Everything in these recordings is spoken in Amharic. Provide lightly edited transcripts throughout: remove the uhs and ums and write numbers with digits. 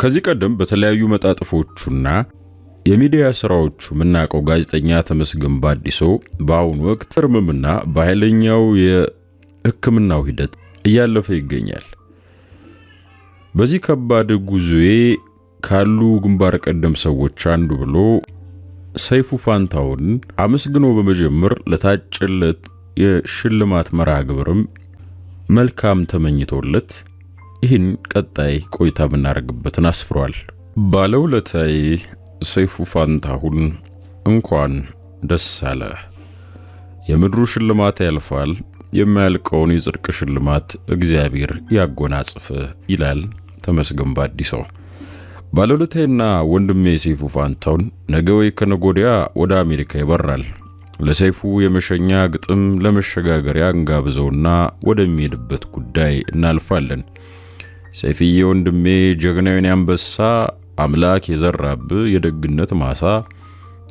ከዚህ ቀደም በተለያዩ መጣጥፎቹና የሚዲያ ስራዎቹ ምናቀው ጋዜጠኛ ተመስገን ባዲሶ በአሁኑ ወቅት ህመምና በኃይለኛው የህክምናው ሂደት እያለፈ ይገኛል። በዚህ ከባድ ጉዞዬ ካሉ ግንባር ቀደም ሰዎች አንዱ ብሎ ሰይፉ ፋንታውን አመስግኖ በመጀመር ለታጨለት የሽልማት መርሃ ግብርም መልካም ተመኝቶለት ይህን ቀጣይ ቆይታ ብናረግበትን አስፍሯል። ባለውለታዬ ሰይፉ ፋንታሁን እንኳን ደስ አለ። የምድሩ ሽልማት ያልፋል፣ የማያልቀውን የጽድቅ ሽልማት እግዚአብሔር ያጎናጽፍ ይላል ተመስገን ባዲሶ። ባለውለታዬና ወንድሜ ሰይፉ ፋንታሁን ነገ ወይ ከነገ ወዲያ ወደ አሜሪካ ይበራል። ለሰይፉ የመሸኛ ግጥም ለመሸጋገሪያ እንጋብዘውና ወደሚሄድበት ጉዳይ እናልፋለን። ሰይፍዬ ወንድሜ ጀግናውን አንበሳ አምላክ የዘራብ የደግነት ማሳ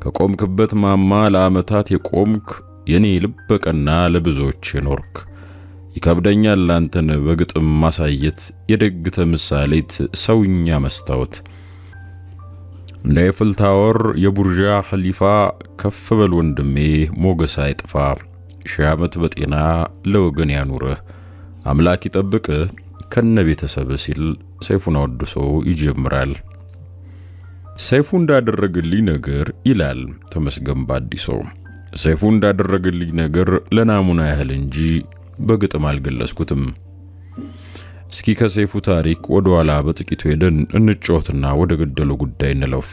ከቆምክበት ማማ ለዓመታት የቆምክ የኔ ልበቀና ለብዙዎች ኖርክ። ይከብደኛል ላንተን በግጥም ማሳየት የደግ ተምሳሌት ሰውኛ መስታወት እንደ ኤፍል ታወር የቡርዣ ኸሊፋ ከፍ በል ወንድሜ ሞገስ አይጥፋ። ሺህ ዓመት በጤና ለወገን ያኑርህ አምላክ ይጠብቅህ ከነ ቤተሰብ ሲል ሰይፉን አወድሶ ይጀምራል። ሰይፉ እንዳደረገልኝ ነገር ይላል ተመስገን ባዲሶ። ሰይፉ እንዳደረገልኝ ነገር ለናሙና ያህል እንጂ በግጥም አልገለጽኩትም። እስኪ ከሰይፉ ታሪክ ወደ ኋላ በጥቂቱ ሄደን እንጫወትና ወደ ገደለው ጉዳይ እንለፍ።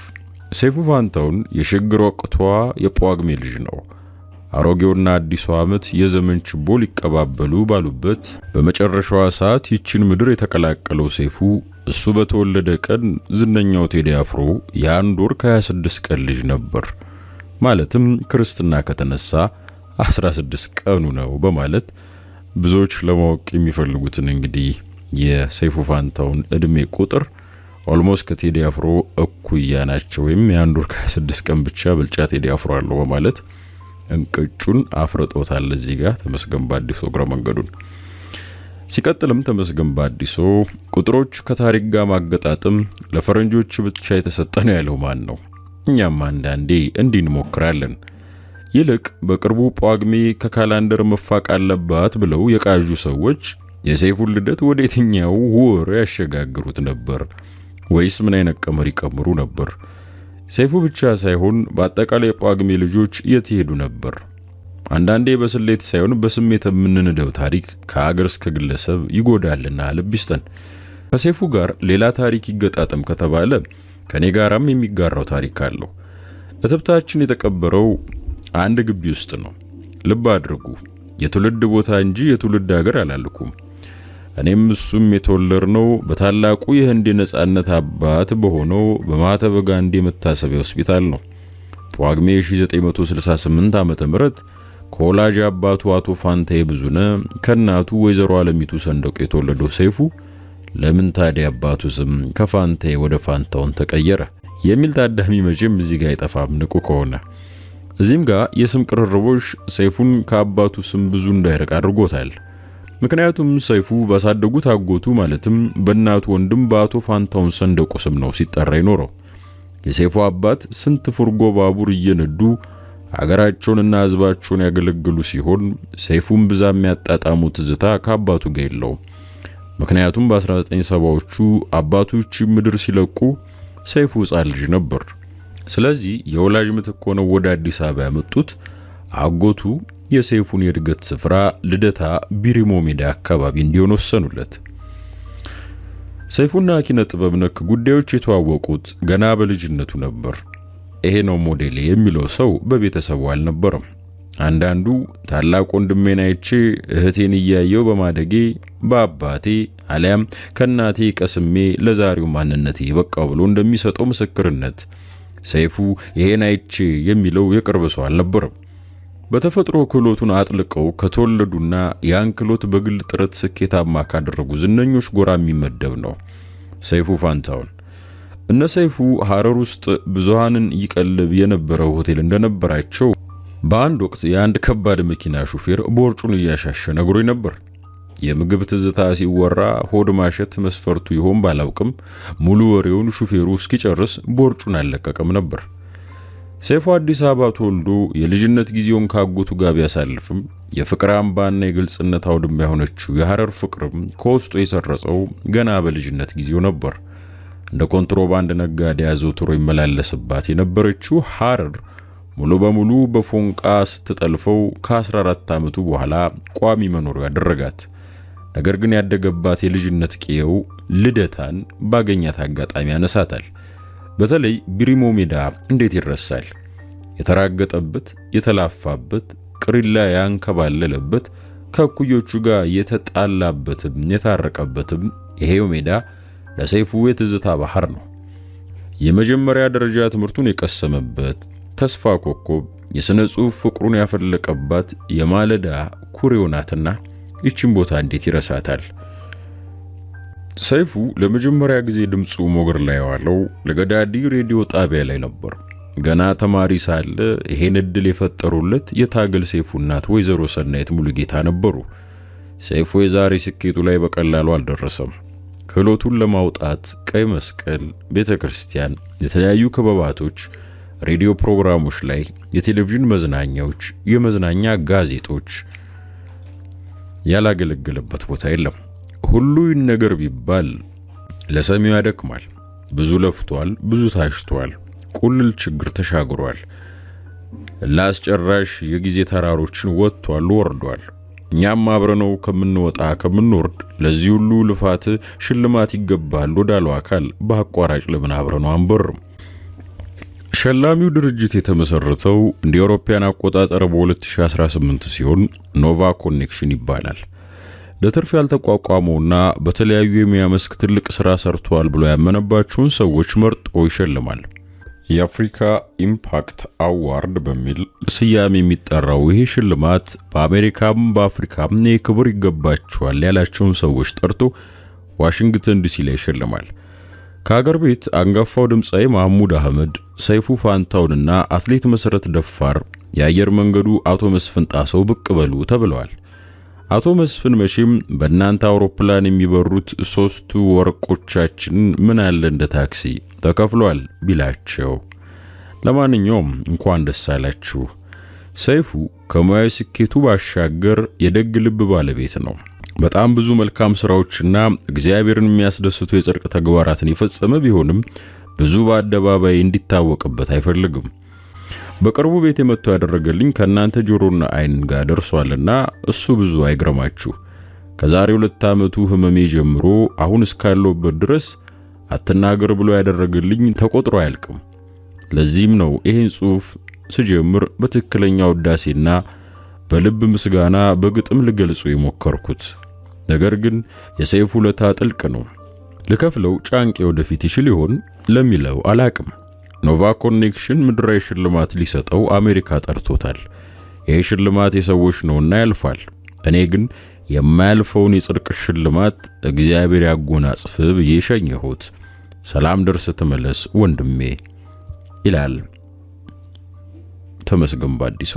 ሰይፉ ፋንታሁን የሽግግር ወቅቷ የጳጉሜ ልጅ ነው። አሮጌውና አዲሱ ዓመት የዘመን ችቦ ሊቀባበሉ ባሉበት በመጨረሻዋ ሰዓት ይችን ምድር የተቀላቀለው ሰይፉ እሱ በተወለደ ቀን ዝነኛው ቴዲ አፍሮ የአንድ ወር ከ26 ቀን ልጅ ነበር። ማለትም ክርስትና ከተነሳ 16 ቀኑ ነው በማለት ብዙዎች ለማወቅ የሚፈልጉትን እንግዲህ የሰይፉ ፋንታሁን እድሜ ቁጥር ኦልሞስት ከቴዲ አፍሮ እኩያ ናቸው ወይም የአንድ ወር ከ26 ቀን ብቻ ብልጫ ቴዲ አፍሮ አለው በማለት እንቅጩን አፍርጦታል። እዚህ ጋር ተመስገን ባዲሶ ግራ መንገዱን ሲቀጥልም ተመስገን ባዲሶ ቁጥሮች ከታሪክ ጋር ማገጣጠም ለፈረንጆች ብቻ የተሰጠ ነው ያለው ማን ነው? እኛም አንዳንዴ እንዲህ እንሞክራለን። ይልቅ በቅርቡ ጳጉሜ ከካላንደር መፋቅ አለባት ብለው የቃዡ ሰዎች የሰይፉን ልደት ወደ የትኛው ወር ያሸጋግሩት ነበር ወይስ ምን አይነት ቀመር ይቀምሩ ነበር? ሰይፉ ብቻ ሳይሆን በአጠቃላይ ጳጉሜ ልጆች የት ሄዱ ነበር? አንዳንዴ በስሌት ሳይሆን በስሜት የምንነደው ታሪክ ከአገር እስከ ግለሰብ ይጎዳልና ልብ ይስጠን። ከሰይፉ ጋር ሌላ ታሪክ ይገጣጠም ከተባለ ከኔ ጋራም የሚጋራው ታሪክ አለው። እትብታችን የተቀበረው አንድ ግቢ ውስጥ ነው። ልብ አድርጉ፣ የትውልድ ቦታ እንጂ የትውልድ ሀገር አላልኩም። እኔም እሱም የተወለድነው በታላቁ የህንድ ነጻነት አባት በሆነው በማህተመ ጋንዲ መታሰቢያ ሆስፒታል ነው። ጳጉሜ 1968 ዓመተ ምህረት ከወላጅ አባቱ አቶ ፋንታዬ ብዙነህ ከናቱ ወይዘሮ አለሚቱ ሰንደቁ የተወለደው ሰይፉ ለምን ታዲያ አባቱ ስም ከፋንታዬ ወደ ፋንታሁን ተቀየረ የሚል ታዳሚ መቼም እዚህ ጋር አይጠፋም ንቁ ከሆነ። እዚህም ጋር የስም ቅርርቦሽ ሰይፉን ከአባቱ ስም ብዙ እንዳይርቅ አድርጎታል። ምክንያቱም ሰይፉ ባሳደጉት አጎቱ ማለትም በእናቱ ወንድም በአቶ ፋንታሁን ሰንደቁ ስም ነው ሲጠራ ይኖረው። የሰይፉ አባት ስንት ፍርጎ ባቡር እየነዱ ሀገራቸውንና ህዝባቸውን ያገለግሉ ሲሆን ሰይፉን ብዛም የሚያጣጣሙት ዝታ ከአባቱ ጋር የለው። ምክንያቱም በ1970ዎቹ አባቶች ምድር ሲለቁ ሰይፉ ሕፃን ልጅ ነበር። ስለዚህ የወላጅ ምትክ ሆነው ወደ አዲስ አበባ ያመጡት አጎቱ የሰይፉን የእድገት ስፍራ ልደታ ቢሪሞ ሜዳ አካባቢ እንዲሆን ወሰኑለት። ሰይፉና ኪነ ጥበብ ነክ ጉዳዮች የተዋወቁት ገና በልጅነቱ ነበር። ይሄ ነው ሞዴሌ የሚለው ሰው በቤተሰቡ አልነበረም። አንዳንዱ ታላቅ ወንድሜን አይቼ እህቴን እያየው በማደጌ በአባቴ አሊያም ከናቴ ቀስሜ ለዛሬው ማንነቴ በቃው ብሎ እንደሚሰጠው ምስክርነት ሰይፉ ይሄን አይቼ የሚለው የቅርብ ሰው አልነበረም። በተፈጥሮ ክህሎቱን አጥልቀው ከተወለዱና ያን ክህሎት በግል ጥረት ስኬታማ ካደረጉ ዝነኞች ጎራ የሚመደብ ነው ሰይፉ ፋንታሁን። እነ ሰይፉ ሐረር ውስጥ ብዙሃንን ይቀልብ የነበረው ሆቴል እንደነበራቸው በአንድ ወቅት የአንድ ከባድ መኪና ሹፌር ቦርጩን እያሻሸ ነግሮኝ ነበር። የምግብ ትዝታ ሲወራ ሆድ ማሸት መስፈርቱ ይሆን ባላውቅም ሙሉ ወሬውን ሹፌሩ እስኪጨርስ ቦርጩን አለቀቀም ነበር። ሰይፉ አዲስ አበባ ተወልዶ የልጅነት ጊዜውን ካጎቱ ጋር ቢያሳልፍም የፍቅር አምባና የግልጽነት አውድማ የሆነችው የሐረር ፍቅርም ከውስጡ የሰረጸው ገና በልጅነት ጊዜው ነበር። እንደ ኮንትሮባንድ ነጋዴ አዘውትሮ ይመላለስባት የነበረችው ሐረር ሙሉ በሙሉ በፎንቃ ስትጠልፈው ከ14 ዓመቱ በኋላ ቋሚ መኖሪያ ያደረጋት። ነገር ግን ያደገባት የልጅነት ቄው ልደታን ባገኛት አጋጣሚ ያነሳታል። በተለይ ቢሪሞ ሜዳ እንዴት ይረሳል? የተራገጠበት፣ የተላፋበት፣ ቅሪላ ያንከባለለበት፣ ከኩዮቹ ጋር የተጣላበትም የታረቀበትም ይሄው ሜዳ ለሰይፉ የትዝታ ባህር ነው። የመጀመሪያ ደረጃ ትምህርቱን የቀሰመበት ተስፋ ኮከብ የሥነ ጽሑፍ ፍቅሩን ያፈለቀባት የማለዳ ኩሬው ናትና ይህችን ቦታ እንዴት ይረሳታል? ሰይፉ ለመጀመሪያ ጊዜ ድምፁ ሞገር ላይ ዋለው ለገዳዲ ሬዲዮ ጣቢያ ላይ ነበር። ገና ተማሪ ሳለ ይሄን እድል የፈጠሩለት የታገል ሰይፉ እናት ወይዘሮ ሰናይት ሙሉጌታ ነበሩ። ሰይፉ የዛሬ ስኬቱ ላይ በቀላሉ አልደረሰም። ክህሎቱን ለማውጣት ቀይ መስቀል፣ ቤተክርስቲያን፣ የተለያዩ ክበባቶች፣ ሬዲዮ ፕሮግራሞች ላይ፣ የቴሌቪዥን መዝናኛዎች፣ የመዝናኛ ጋዜጦች ያላገለገለበት ቦታ የለም። ሁሉ ነገር ቢባል ለሰሚው ያደክማል። ብዙ ለፍቷል፣ ብዙ ታሽቷል፣ ቁልል ችግር ተሻግሯል። ላስጨራሽ የጊዜ ተራሮችን ወጥቷል፣ ወርዷል። እኛም አብረነው ከምንወጣ ከምንወርድ ለዚህ ሁሉ ልፋት ሽልማት ይገባል ወዳለው አካል በአቋራጭ ለምን አብረነው አንበርም? ሸላሚው ድርጅት የተመሰረተው እንደ አውሮፓውያን አቆጣጠር በ2018 ሲሆን ኖቫ ኮኔክሽን ይባላል። ለትርፍ ያልተቋቋመውና በተለያዩ የሙያ መስክ ትልቅ ስራ ሰርቷል ብሎ ያመነባቸውን ሰዎች መርጦ ይሸልማል። የአፍሪካ ኢምፓክት አዋርድ በሚል ስያሜ የሚጠራው ይህ ሽልማት በአሜሪካም በአፍሪካም የክብር ይገባቸዋል ያላቸውን ሰዎች ጠርቶ ዋሽንግተን ዲሲ ላይ ይሸልማል። ከሀገር ቤት አንጋፋው ድምጻዊ ማህሙድ አህመድ፣ ሰይፉ ፋንታውንና አትሌት መሰረት ደፋር የአየር መንገዱ አቶ መስፍን ጣሰው ብቅ በሉ ተብለዋል። አቶ መስፍን መቼም በእናንተ አውሮፕላን የሚበሩት 3 ወርቆቻችን ምን አለ እንደ ታክሲ ተከፍሏል ቢላቸው፣ ለማንኛውም እንኳን ደስ አላችሁ። ሰይፉ ከሙያዊ ስኬቱ ባሻገር የደግ ልብ ባለቤት ነው። በጣም ብዙ መልካም ስራዎችና እግዚአብሔርን የሚያስደስቱ የጽድቅ ተግባራትን የፈጸመ ቢሆንም ብዙ በአደባባይ እንዲታወቅበት አይፈልግም። በቅርቡ ቤት መጥቶ ያደረገልኝ ከናንተ ጆሮና አይን ጋር ደርሷልና እሱ ብዙ አይግረማችሁ። ከዛሬ 2 ዓመቱ ህመሜ ጀምሮ አሁን እስካለውበት ድረስ አትናገር ብሎ ያደረገልኝ ተቆጥሮ አያልቅም። ለዚህም ነው ይሄን ጽሑፍ ስጀምር በትክክለኛ ውዳሴና በልብ ምስጋና በግጥም ልገልጹ የሞከርኩት። ነገር ግን የሰይፉ ውለታ ጥልቅ ነው። ልከፍለው ጫንቄ ወደፊት ይችል ይሆን ለሚለው አላቅም። ኖቫ ኮኔክሽን ምድራዊ ሽልማት ሊሰጠው አሜሪካ ጠርቶታል። ይህ ሽልማት የሰዎች ነውና ያልፋል። እኔ ግን የማያልፈውን የጽድቅ ሽልማት እግዚአብሔር ያጎናጽፍ ብዬ ሸኘሁት። ሰላም ደርስ ተመለስ ወንድሜ ይላል ተመስገን ባዲሶ።